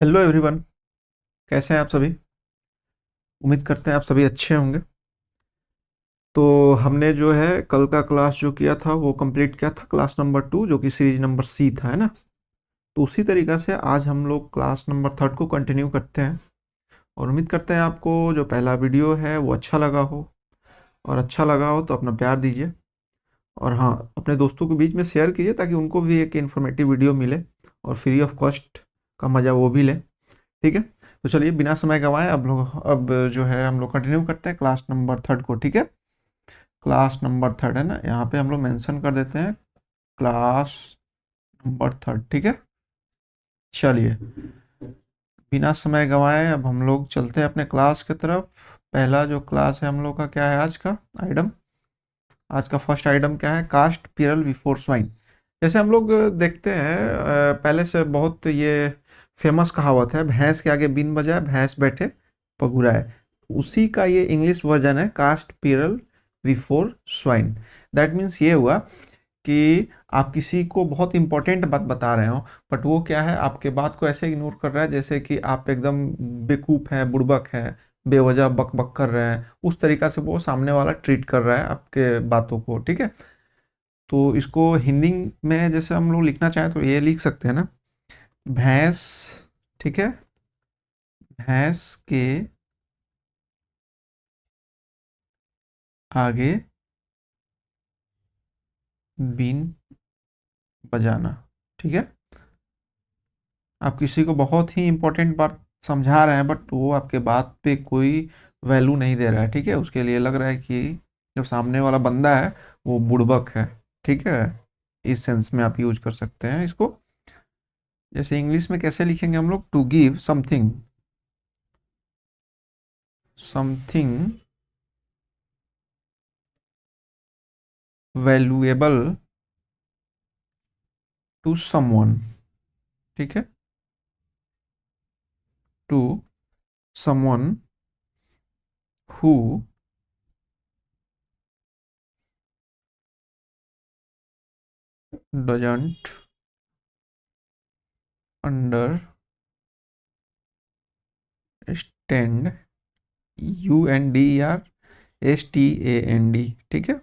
Hello everyone. कैसे हैं आप सभी? उम्मीद करते हैं आप सभी अच्छे होंगे। तो हमने जो है कल का क्लास जो किया था वो कंप्लीट किया था, क्लास नंबर 2 जो कि सीरीज नंबर सी था, है ना। तो उसी तरीक़ा से आज हम लोग क्लास नंबर 3 को कंटिन्यू करते हैं। और उम्मीद करते हैं आपको जो पहला वीडियो है वो अच्छा लगा हो। और अच्छा लगा हो तो अपना प्यार दीजिए। और हाँ, अपने दोस्तों के बीच में शेयर कीजिए ताकि उनको भी एक इन्फॉर्मेटिव वीडियो मिले और फ्री ऑफ कॉस्ट का मज़ा वो भी लें। ठीक है। तो चलिए बिना समय गंवाए अब जो है हम लोग कंटिन्यू करते हैं क्लास नंबर 3 को। ठीक है। क्लास नंबर 3 है ना, यहाँ पे हम लोग मेंशन कर देते हैं क्लास नंबर 3। ठीक है। चलिए बिना समय गंवाए अब हम लोग चलते हैं अपने क्लास की तरफ। पहला जो क्लास है हम लोग का क्या है आज का आइटम। आज का फर्स्ट आइटम क्या है? Cast pearl before swine. जैसे हम लोग देखते हैं पहले से बहुत ये फेमस कहावत है, भैंस के आगे बीन बजाए भैंस बैठे पगुराए। उसी का ये इंग्लिश वर्जन है, cast pearl before swine. That means ये हुआ कि आप किसी को बहुत इंपॉर्टेंट बात बता रहे हो, बट वो क्या है, आपके बात को ऐसे इग्नोर कर रहा है जैसे कि आप एकदम बेवकूफ़ हैं, बुड़बक हैं, बेवजह बक बक कर रहे हैं। उस तरीका से वो सामने वाला ट्रीट कर रहा है आपके बातों को। ठीक है। तो इसको हिंदी में जैसे हम लोग लिखना चाहें तो ये लिख सकते हैं ना, भैंस। ठीक है। भैंस के आगे बीन बजाना। ठीक है। आप किसी को बहुत ही इंपॉर्टेंट बात समझा रहे हैं बट वो आपके बात पे कोई वैल्यू नहीं दे रहा है। ठीक है। उसके लिए लग रहा है कि जो सामने वाला बंदा है वो बुड़बक है। ठीक है। इस सेंस में आप यूज कर सकते हैं इसको। जैसे इंग्लिश में कैसे लिखेंगे हम लोग, to give something, something valuable to someone. ठीक है। To someone who doesn't understand, UNDERSTAND। ठीक है।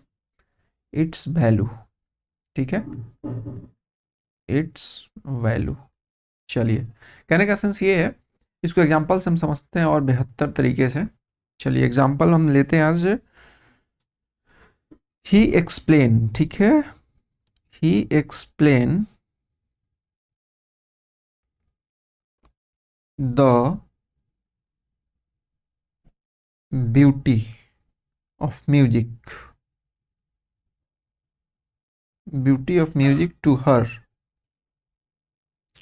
It's value. ठीक है। It's value. चलिए, कहने का सेंस ये है, इसको एग्जाम्पल से हम समझते हैं और बेहतर तरीके से। चलिए एग्जाम्पल हम लेते हैं आज। He explain. ठीक है। He explain the beauty of music, beauty of music to her.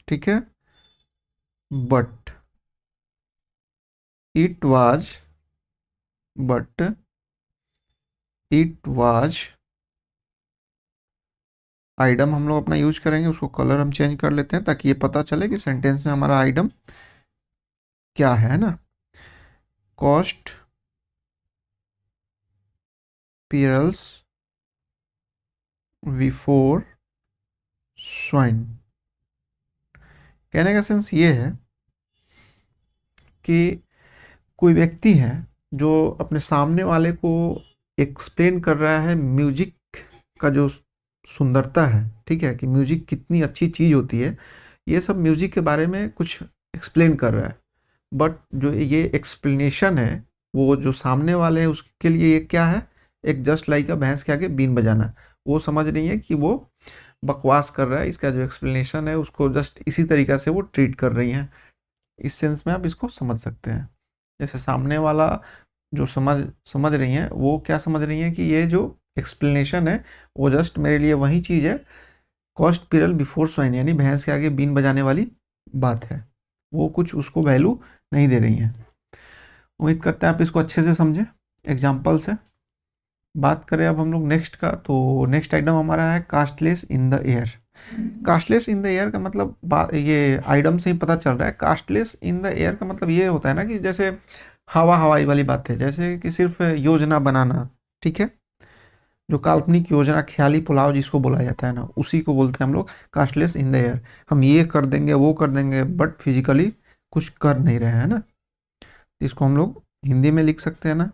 ठीक है। But it was, but it was, item हम लोग अपना यूज करेंगे, उसको कलर हम चेंज कर लेते हैं ताकि ये पता चले कि सेंटेंस में हमारा आइटम क्या है ना। Cast pearls before swine. कहने का सेंस ये है कि कोई व्यक्ति है जो अपने सामने वाले को एक्सप्लेन कर रहा है म्यूजिक का जो सुंदरता है। ठीक है, कि म्यूजिक कितनी अच्छी चीज़ होती है, ये सब म्यूजिक के बारे में कुछ एक्सप्लेन कर रहा है। बट जो ये एक्सप्लेनेशन है वो जो सामने वाले हैं उसके लिए ये क्या है, एक जस्ट लाइक अ भैंस के आगे बीन बजाना। वो समझ रही है कि वो बकवास कर रहा है, इसका जो एक्सप्लेनेशन है उसको जस्ट इसी तरीक़ा से वो ट्रीट कर रही हैं। इस सेंस में आप इसको समझ सकते हैं। जैसे सामने वाला जो समझ समझ रही हैं वो क्या समझ रही हैं कि ये जो एक्सप्लेनेशन है वो जस्ट मेरे लिए वही चीज़ है, कॉस्ट पिरल बिफोर स्वाइन, यानी भैंस के आगे बीन बजाने वाली बात है। वो कुछ उसको वैल्यू नहीं दे रही हैं। उम्मीद करते हैं आप इसको अच्छे से समझें एग्जाम्पल से। बात करें अब हम लोग नेक्स्ट का, तो नेक्स्ट आइटम हमारा है casteless in the air. Casteless in the air का मतलब ये आइटम से ही पता चल रहा है। कास्टलेस इन द एयर का मतलब ये होता है ना कि जैसे हवा हवाई वाली बात है, जैसे कि सिर्फ योजना बनाना। ठीक है। जो काल्पनिक योजना, ख्याली पुलाव जिसको बोला जाता है ना, उसी को बोलते हैं हम लोग कास्टलेस इन द एयर। हम ये कर देंगे वो कर देंगे बट फिजिकली कुछ कर नहीं रहे हैं ना, इसको हम लोग हिंदी में लिख सकते हैं ना,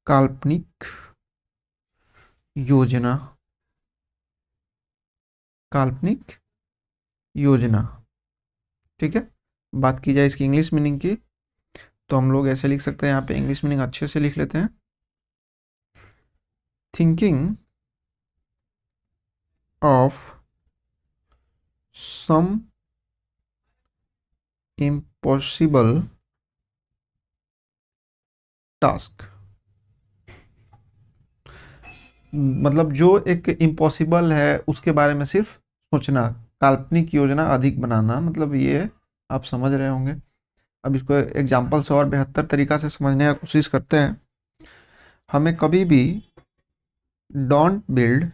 काल्पनिक योजना, काल्पनिक योजना। ठीक है, बात की जाए इसकी इंग्लिश मीनिंग की, तो हम लोग ऐसे लिख सकते हैं, यहाँ पे इंग्लिश मीनिंग अच्छे से लिख लेते हैं। Thinking of some impossible task, मतलब जो एक इम्पॉसिबल है उसके बारे में सिर्फ सोचना, काल्पनिक योजना अधिक बनाना, मतलब ये आप समझ रहे होंगे। अब इसको एग्जाम्पल से और बेहतर तरीका से समझने की कोशिश करते हैं। हमें कभी भी don't build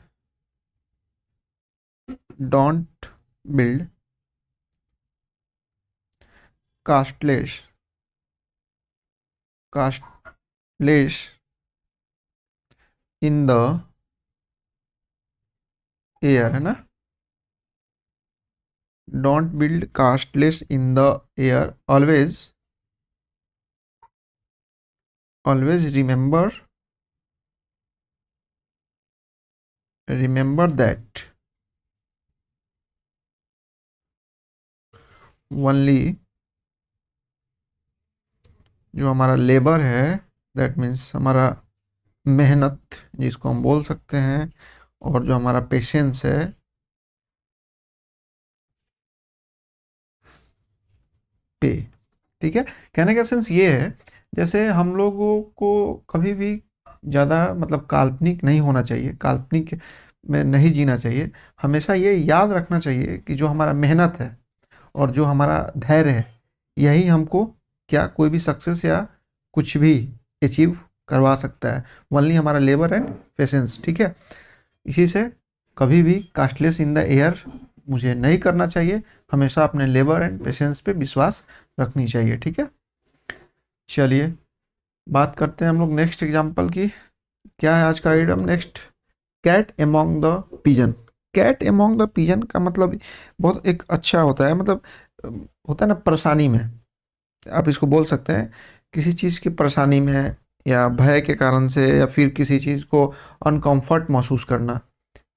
casteless casteless in the air, है ना, don't build casteless in the air, always remember that only जो हमारा लेबर है, दैट मीन्स हमारा मेहनत जिसको हम बोल सकते हैं, और जो हमारा पेशेंस है, पे। ठीक है, कहने का सेंस ये है, जैसे हम लोगों को कभी भी ज़्यादा मतलब काल्पनिक नहीं होना चाहिए, काल्पनिक में नहीं जीना चाहिए। हमेशा ये याद रखना चाहिए कि जो हमारा मेहनत है और जो हमारा धैर्य है, यही हमको क्या कोई भी सक्सेस या कुछ भी अचीव करवा सकता है। ओनली हमारा लेबर एंड पेशेंस। ठीक है, इसी से कभी भी कास्टलेस इन द एयर मुझे नहीं करना चाहिए, हमेशा अपने लेबर एंड पेशेंस पे विश्वास रखनी चाहिए। ठीक है, चलिए बात करते हैं हम लोग नेक्स्ट एग्जांपल की। क्या है आज का item next? Cat among the pigeon. Cat among the pigeon का मतलब बहुत एक अच्छा होता है, मतलब होता है ना परेशानी में, आप इसको बोल सकते हैं किसी चीज़ की परेशानी में, या भय के कारण से, या फिर किसी चीज़ को अनकंफर्ट महसूस करना,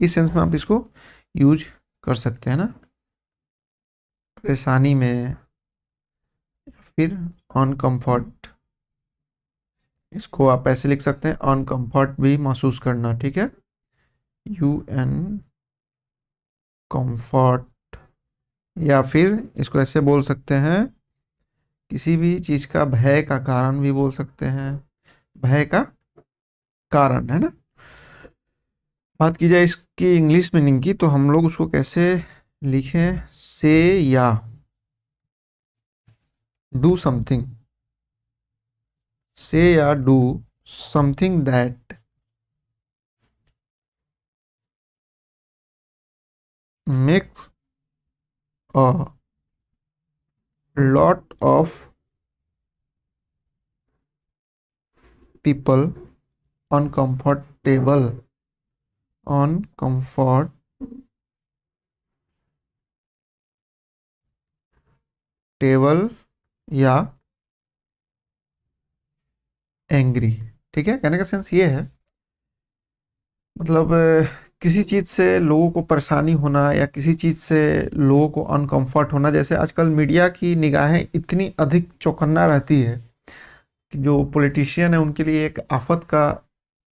इस सेंस में आप इसको यूज कर सकते हैं ना, परेशानी में, फिर अनकंफर्ट, इसको आप ऐसे लिख सकते हैं अनकंफर्ट भी महसूस करना। ठीक है, यू एन कंफर्ट, या फिर इसको ऐसे बोल सकते हैं, किसी भी चीज़ का भय का कारण भी बोल सकते हैं, भय का कारण, है ना। बात की जाए इसकी इंग्लिश मीनिंग की, तो हम लोग उसको कैसे लिखें? से या डू समथिंग, से या do something that makes a lot of people uncomfortable, uncomfortable या एंग्री। ठीक है, कहने का सेंस ये है, मतलब किसी चीज़ से लोगों को परेशानी होना, या किसी चीज़ से लोगों को अनकंफर्ट होना। जैसे आजकल मीडिया की निगाहें इतनी अधिक चौकन्ना रहती है कि जो पॉलिटिशियन है उनके लिए एक आफत का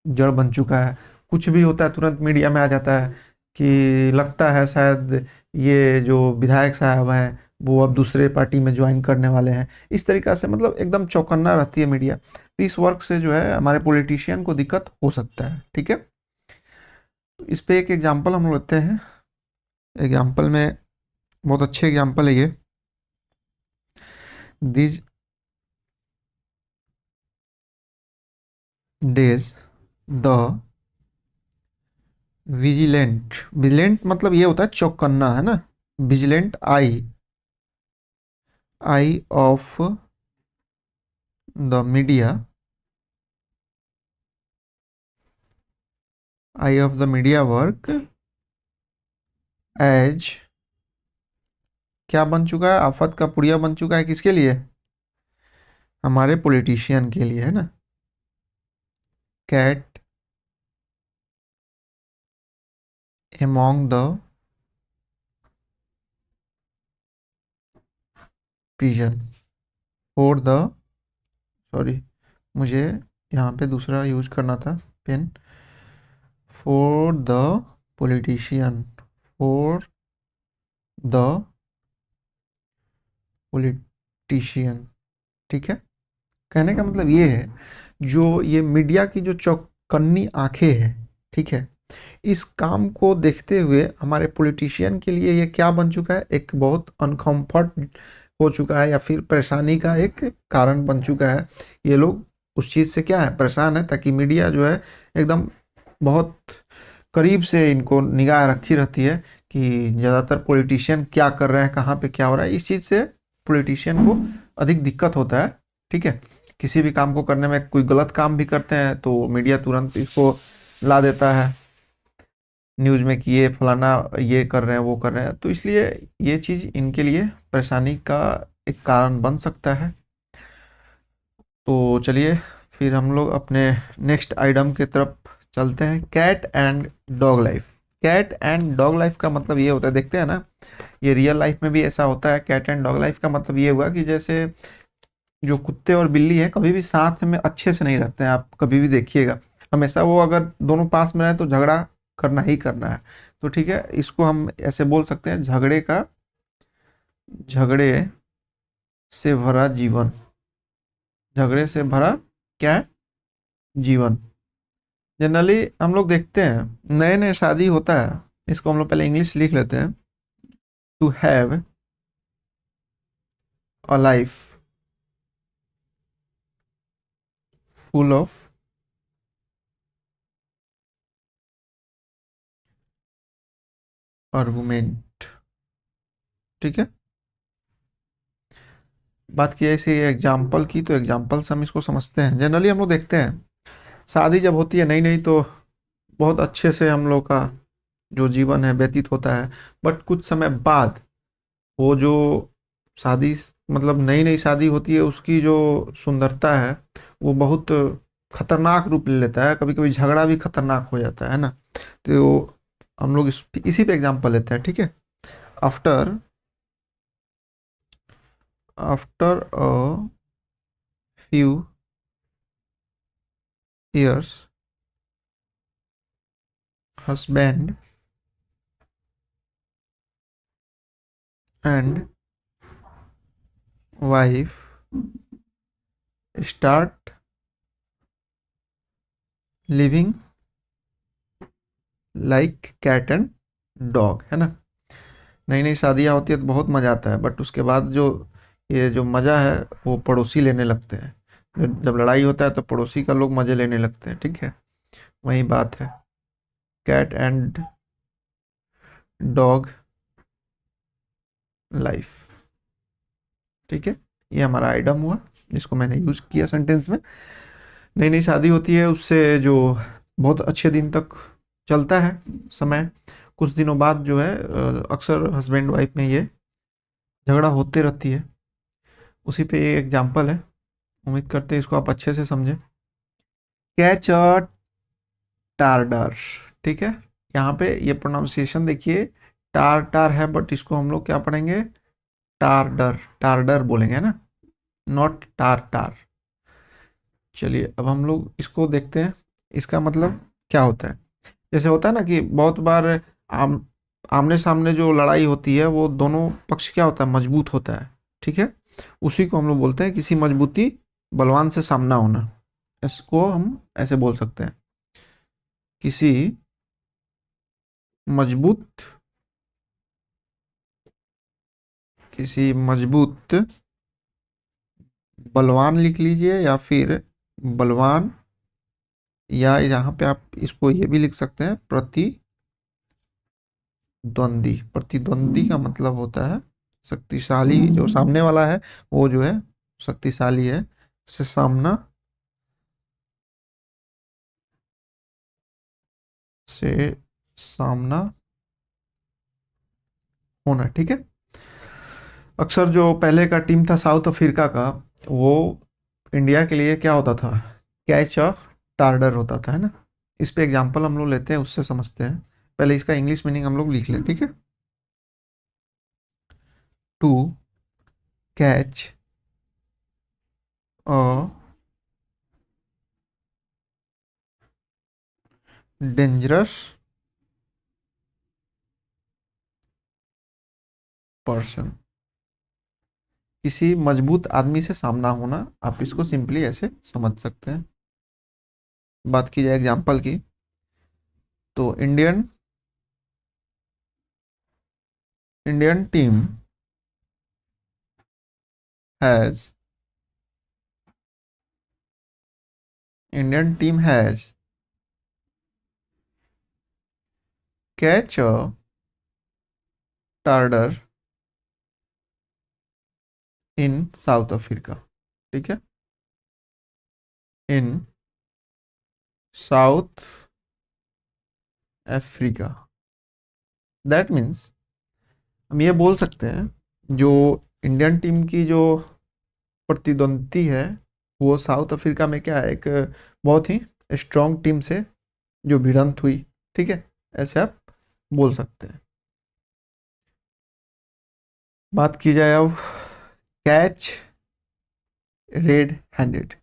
जड़ बन चुका है। कुछ भी होता है तुरंत मीडिया में आ जाता है कि लगता है शायद ये जो विधायक साहब हैं वो अब दूसरे पार्टी में ज्वाइन करने वाले हैं। इस तरीक़ा से मतलब एकदम चौकन्ना रहती है मीडिया। तो इस वर्क से जो है हमारे पॉलिटिशियन को दिक्कत हो सकता है। ठीक है, तो इस पे एक एग्जांपल हम लेते हैं। एग्जांपल में बहुत अच्छे एग्जांपल है ये। This days the vigilant, vigilant मतलब ये होता है चौकन्ना, है ना। Vigilant eye of the media, eye of the media work as क्या बन चुका है, आफत का पुड़िया बन चुका है, किसके लिए? हमारे पॉलिटिशियन के लिए, है ना। Cat among the pigeon for the, sorry, मुझे यहाँ पे दूसरा यूज करना था pen. For the politician, for the politician, ठीक है। कहने का मतलब ये है, जो ये मीडिया की जो चौकन्नी आंखें हैं, ठीक है, इस काम को देखते हुए हमारे पॉलिटिशियन के लिए ये क्या बन चुका है, एक बहुत अनकंफर्ट हो चुका है, या फिर परेशानी का एक कारण बन चुका है। ये लोग उस चीज़ से क्या है, परेशान है, ताकि मीडिया जो है एकदम बहुत करीब से इनको निगाह रखी रहती है कि ज़्यादातर पॉलिटिशियन क्या कर रहे हैं, कहाँ पे क्या हो रहा है। इस चीज़ से पॉलिटिशियन को अधिक दिक्कत होता है, ठीक है। किसी भी काम को करने में, कोई गलत काम भी करते हैं तो मीडिया तुरंत इसको ला देता है न्यूज़ में कि ये फलाना ये कर रहे हैं, वो कर रहे हैं, तो इसलिए ये चीज़ इनके लिए परेशानी का एक कारण बन सकता है। तो चलिए फिर हम लोग अपने नेक्स्ट आइटम की तरफ चलते हैं, cat and dog life. Cat and dog life का मतलब ये होता है, देखते हैं ना, ये रियल लाइफ में भी ऐसा होता है। कैट एंड डॉग लाइफ का मतलब ये हुआ कि जैसे जो कुत्ते और बिल्ली है कभी भी साथ में अच्छे से नहीं रहते हैं, आप कभी भी देखिएगा, हमेशा वो अगर दोनों पास में रहे तो झगड़ा करना ही करना है। तो ठीक है, इसको हम ऐसे बोल सकते हैं, झगड़े से भरा जीवन, झगड़े से भरा क्या है, जीवन। जनरली हम लोग देखते हैं नए नए शादी होता है, इसको हम लोग पहले इंग्लिश लिख लेते हैं, to have a life full of argument, ठीक है। बात की है इसी एग्जाम्पल की, तो एग्जाम्पल से हम इसको समझते हैं। जनरली हम लोग देखते हैं शादी जब होती है नई नई, तो बहुत अच्छे से हम लोग का जो जीवन है व्यतीत होता है। बट कुछ समय बाद वो जो शादी, मतलब नई नई शादी होती है, उसकी जो सुंदरता है वो बहुत खतरनाक रूप ले लेता है, कभी कभी झगड़ा भी खतरनाक हो जाता है ना। तो हम लोग इसी पे एग्जाम्पल लेते हैं, ठीक है। After after a few years, husband and wife start living like cat and dog, है ना। नई नई शादियाँ होती है तो बहुत मज़ा आता है, बट उसके बाद जो ये जो मज़ा है वो पड़ोसी लेने लगते हैं। जब लड़ाई होता है तो पड़ोसी का लोग मज़े लेने लगते हैं, ठीक है। वही बात है, कैट एंड डॉग लाइफ, ठीक है। ये हमारा आइटम हुआ जिसको मैंने यूज़ किया सेंटेंस में। नई नई शादी होती है, उससे जो बहुत अच्छे दिन तक चलता है समय, कुछ दिनों बाद जो है अक्सर हस्बैंड वाइफ में ये झगड़ा होते रहती है। उसी पे ये एग्जाम्पल है, उम्मीद करते हैं इसको आप अच्छे से समझें। कैच अ टारडर, ठीक है। यहाँ पे ये प्रोनाउंसिएशन देखिए, टार टार है, बट इसको हम लोग क्या पढ़ेंगे, टारडर, टारडर बोलेंगे ना, नॉट टार टार। चलिए अब हम लोग इसको देखते हैं, इसका मतलब क्या होता है। जैसे होता है ना कि बहुत बार आम आमने सामने जो लड़ाई होती है वो दोनों पक्ष क्या होता है, मजबूत होता है, ठीक है। उसी को हम लोग बोलते हैं किसी मजबूती बलवान से सामना होना। इसको हम ऐसे बोल सकते हैं, किसी मजबूत किसी मजबूत बलवान लिख लीजिए, या फिर बलवान, या यहाँ पे आप इसको ये भी लिख सकते हैं, प्रतिद्वंदी। प्रतिद्वंदी का मतलब होता है शक्तिशाली, जो सामने वाला है वो जो है शक्तिशाली है, से सामना होना, ठीक है। अक्सर जो पहले का टीम था साउथ अफ्रीका का, वो इंडिया के लिए क्या होता था, कैच अ टार्डर होता था, है ना। इस पे एग्जांपल हम लोग लेते हैं, उससे समझते हैं। पहले इसका इंग्लिश मीनिंग हम लोग लिख लें, ठीक है। To catch a dangerous person, किसी मजबूत आदमी से सामना होना, आप इसको सिंपली ऐसे समझ सकते हैं। बात की जाए एग्जांपल की, तो Indian Indian team has Indian team has catch a tartar in South Africa, ठीक है, in South Africa. That means हम ये बोल सकते हैं, जो इंडियन टीम की जो प्रतिद्वंदी है, वो साउथ अफ्रीका में क्या है, एक बहुत ही स्ट्रांग टीम से जो भिड़ंत हुई, ठीक है, ऐसे आप बोल सकते हैं। बात की जाए अब catch red handed.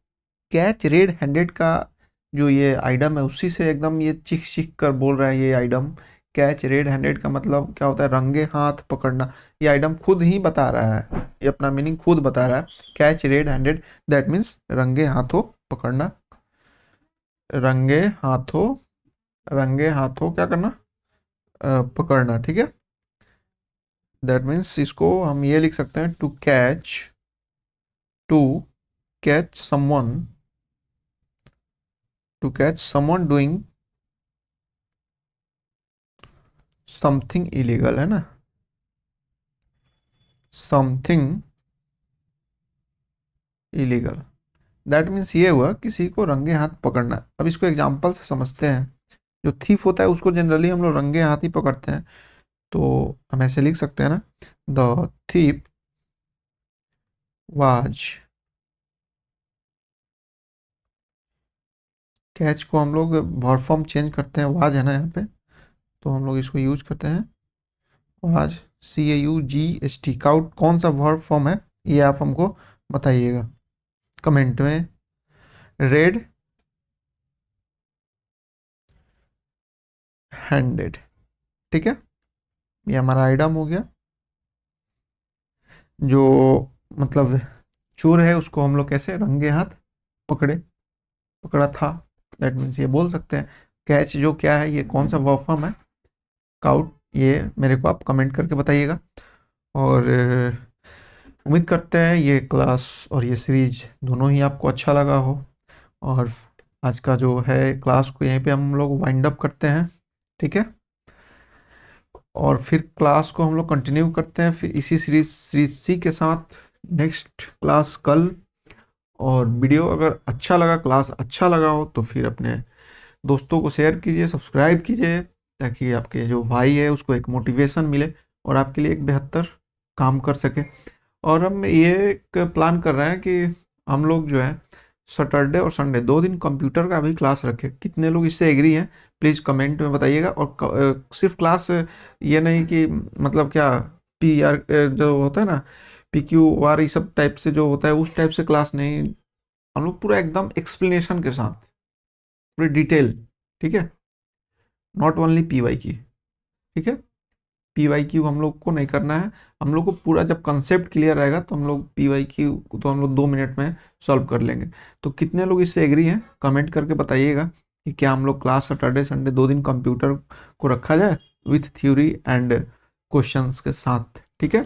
Catch red handed का जो ये आइटम है, उसी से एकदम ये चिख चिख कर बोल रहा है ये आइटम। कैच रेड हैंडेड का मतलब क्या होता है, रंगे हाथ पकड़ना। ये आइटम खुद ही बता रहा है, ये अपना मीनिंग खुद बता रहा है। Catch red handed that means रंगे हाथों पकड़ना। रंगे हाथों, रंगे हाथों क्या करना, पकड़ना, ठीक है। दैट मीन्स इसको हम ये लिख सकते हैं, to catch someone to catch someone doing something illegal, है ना, समथिंग इलीगल। दैट मीन्स ये हुआ किसी को रंगे हाथ पकड़ना। अब इसको एग्जांपल से समझते हैं। जो थीफ होता है उसको जनरली हम लोग रंगे हाथ ही पकड़ते हैं, तो हम ऐसे लिख सकते हैं ना, द थीफ वाज। कैच को हम लोग वर्ब फॉर्म चेंज करते हैं, वाज है ना यहाँ पे, तो हम लोग इसको यूज करते हैं वाज, CAUGST। काउट कौन सा वर्ब फॉर्म है, ये आप हमको बताइएगा कमेंट में। रेड हैंडेड, ठीक है, ये हमारा आइटम हो गया। जो मतलब चोर है उसको हम लोग कैसे रंगे हाथ पकड़े पकड़ा था। दैट मीन्स ये बोल सकते हैं। कैच जो क्या है, ये कौन सा वर्ब फॉर्म है, काउट, ये मेरे को आप कमेंट करके बताइएगा। और उम्मीद करते हैं ये क्लास और ये सीरीज दोनों ही आपको अच्छा लगा हो। और आज का जो है क्लास को यहीं पे हम लोग वाइंड अप करते हैं, ठीक है। और फिर क्लास को हम लोग कंटिन्यू करते हैं फिर इसी सीरीज सीरीज सी के साथ, नेक्स्ट क्लास कल। और वीडियो अगर अच्छा लगा, क्लास अच्छा लगा हो, तो फिर अपने दोस्तों को शेयर कीजिए, सब्सक्राइब कीजिए, ताकि आपके जो भाई है उसको एक मोटिवेशन मिले और आपके लिए एक बेहतर काम कर सके। और हम ये एक प्लान कर रहे हैं कि हम लोग जो है सैटरडे और संडे 2 दिन कंप्यूटर का भी क्लास रखें। कितने लोग इससे एग्री हैं, प्लीज़ कमेंट में बताइएगा। और सिर्फ क्लास ये नहीं कि मतलब क्या PR जो होता है ना, PQR, ये सब टाइप से जो होता है उस टाइप से क्लास नहीं। हम लोग पूरा एकदम एक्सप्लेनेशन के साथ, पूरी डिटेल, ठीक है, नॉट ओनली PYQ, ठीक है। PYQ हम लोग को नहीं करना है। हम लोग को पूरा जब कंसेप्ट क्लियर रहेगा तो हम लोग PYQ तो हम लोग 2 मिनट में सॉल्व कर लेंगे। तो कितने लोग इससे एग्री हैं, कमेंट करके बताइएगा कि क्या हम लोग क्लास सैटरडे संडे 2 दिन कंप्यूटर को रखा जाए विथ थ्योरी एंड क्वेश्चंस के साथ, ठीक है।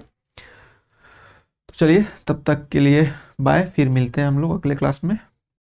तो चलिए तब तक के लिए बाय, फिर मिलते हैं हम लोग अगले क्लास में।